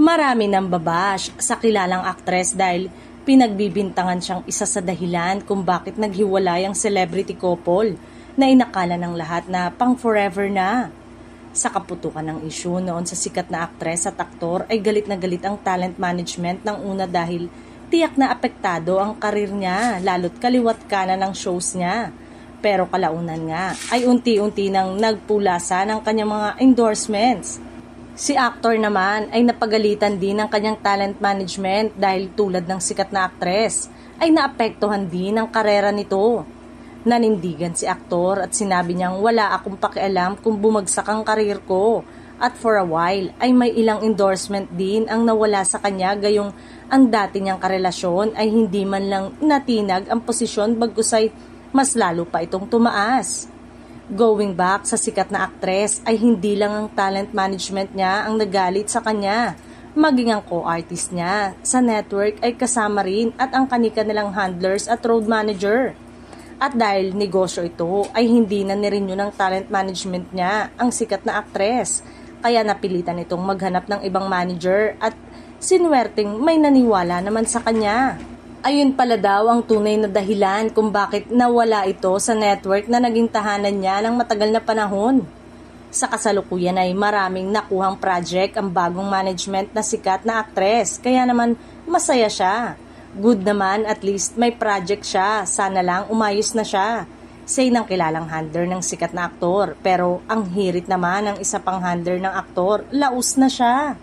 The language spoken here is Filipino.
Marami nang babash sa kilalang aktres dahil pinagbibintangan siyang isa sa dahilan kung bakit naghiwalay ang celebrity couple na inakala ng lahat na pang forever na. Sa kaputukan ng issue noon sa sikat na aktres at aktor ay galit na galit ang talent management ng una dahil tiyak na apektado ang karir niya lalo't kaliwat kanan ng shows niya. Pero kalaunan nga ay unti-unti nang nagpulasa ng kanyang mga endorsements. Si actor naman ay napagalitan din ng kanyang talent management dahil tulad ng sikat na aktres ay naapektuhan din ang karera nito. Nanindigan si aktor at sinabi niyang wala akong pakialam kung bumagsak ang karir ko at for a while ay may ilang endorsement din ang nawala sa kanya gayong ang dati niyang karelasyon ay hindi man lang natinag ang posisyon bagkus ay mas lalo pa itong tumaas. Going back sa sikat na aktres ay hindi lang ang talent management niya ang nagalit sa kanya. Maging ang co-artist niya sa network ay kasama rin at ang kanika nilang handlers at road manager. At dahil negosyo ito ay hindi na nirenew ng talent management niya ang sikat na aktres. Kaya napilitan itong maghanap ng ibang manager at sinwerteng may naniwala naman sa kanya. Ayun pala daw ang tunay na dahilan kung bakit nawala ito sa network na naging tahanan niya ng matagal na panahon. Sa kasalukuyan ay maraming nakuhang project ang bagong management na sikat na aktres, kaya naman masaya siya. Good naman at least may project siya, sana lang umayos na siya. Say ng kilalang handler ng sikat na aktor, pero ang hirit naman ng isa pang handler ng aktor, laos na siya.